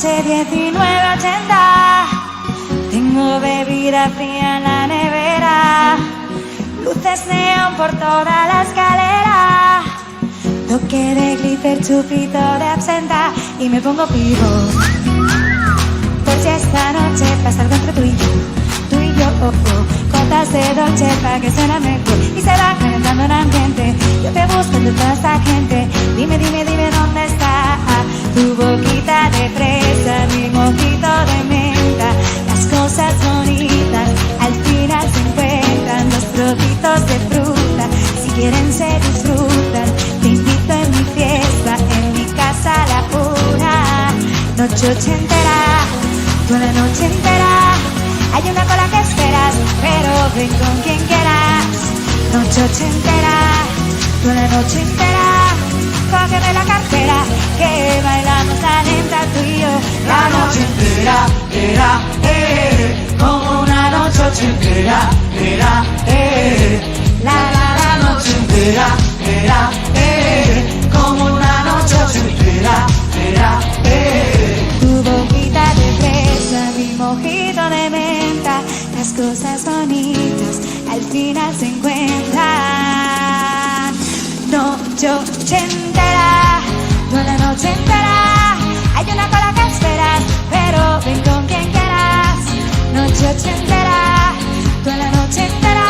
noche 19:80. Tengo bebida fría en la nevera, luces neón por toda la escalera, toque de glitter, chupito de absenta y me pongo pivo. Por si esta noche pasa algo entre tú y yo, gotas de dolce pa' que suena mejor y se va calentando el ambiente. Yo te busco entre toda esta gente, dime dónde está tu boquita de fresa, mi mojito de menta. Las cosas bonitas al final se encuentran, los trocitos de fruta, si quieren se disfrutan. Te invito en mi fiesta, en mi casa la pura noche ochentera, toda la noche entera. Hay una cola que esperas, pero ven con quien quieras. Noche ochentera, toda la noche entera. Cógeme la cartera, que bailamos la lenta tú y yo. La noche entera, como una noche ochentera, la noche entera, como una noche ochentera, Tu boquita de fresa, mi mojito de menta, las cosas bonitas al final se encuentran. Noche ochentera, toda la noche entera. Hay una cola que esperas, pero ven con quien quieras. Noche ochentera, toda la noche entera.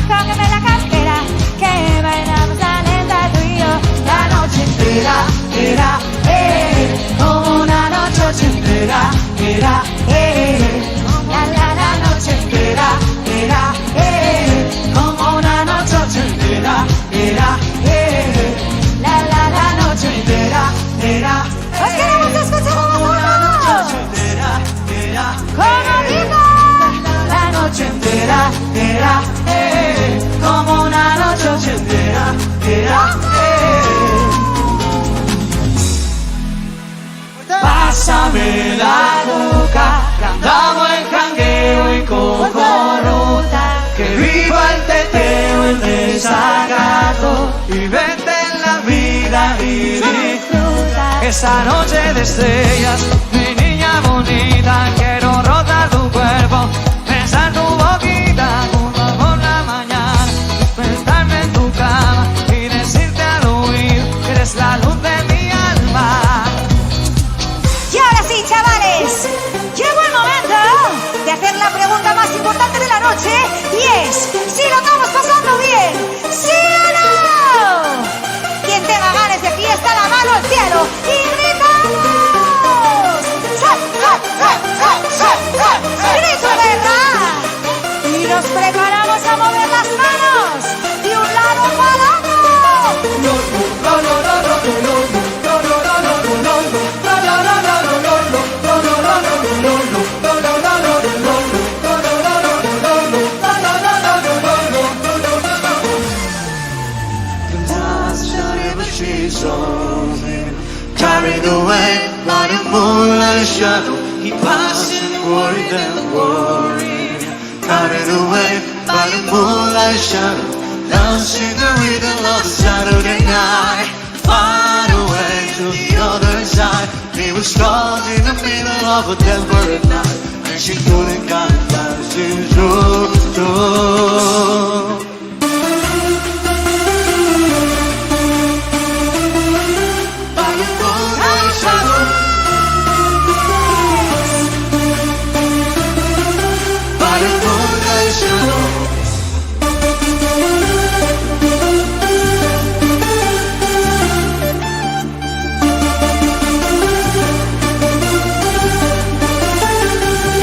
Cógeme la cartera, que bailamos la lenta tú y yo. la noche entera, como una noche ochentera, la noche entera, como una noche ochentera, la noche entera, ¡Os queremos escuchar como una noche vosotros! ochentera, ¡Como digo! la noche entera, como una noche ochentera, Pásame la coca, que andamos en jangueo y cocorruta, que viva el teteo, el desacato, y vente en la vida y disfruta. Esa noche de estrellas, mi niña bonita, quiero rotar tu cuerpo, besar tu boquita, juntos por la mañana, despertarme en tu cama y decirte al oído que eres la luz de mi alma. Y ahora sí, chavales, llegó el momento de hacer la pregunta más importante de la noche, y es si lo estamos pasando bien, ¿sí o no? Quien tenga ganas de fiesta, la mano al cielo y gritamos. ¡Sal, sal, sal, sal, sal, sal! ¡Grito de rap! Y nos preparamos a mover las manos de un lado para otro. Carried away by the moonlight shadow, he passing worried and worried. Carried away by the moonlight shadow, dancing the rhythm of the Saturday night. Far away to the other side, he was caught in the middle of a desperate night, and she couldn't get past his door.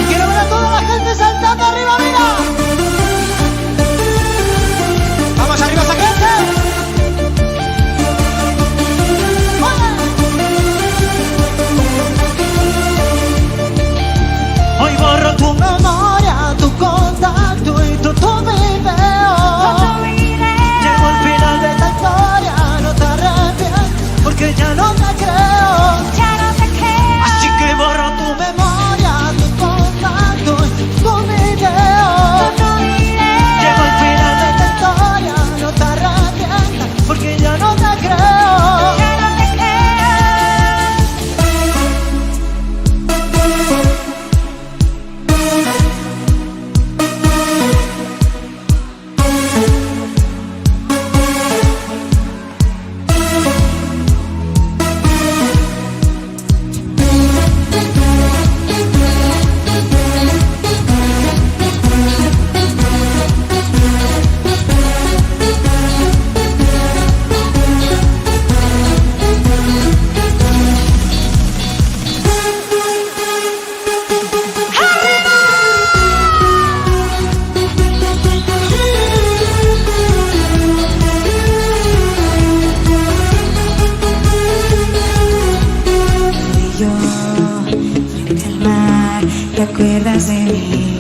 Quiero ver a toda la gente saltando arriba, mira. yo frente al mar, ¿te acuerdas de mí?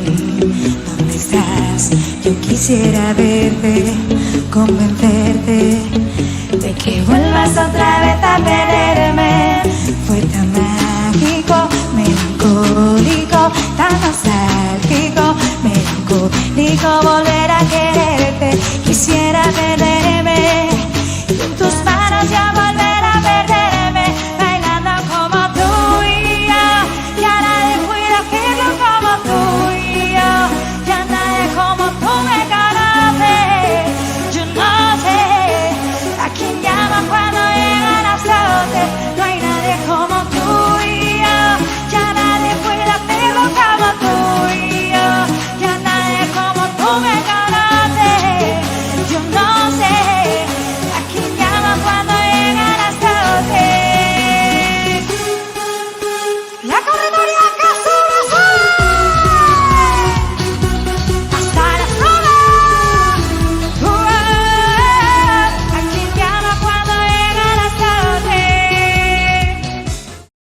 ¿Dónde estás? Yo quisiera verte, convencerte de que vuelvas otra vez a perderme. Fue tan mágico, melancólico, tan nostálgico, melancólico volver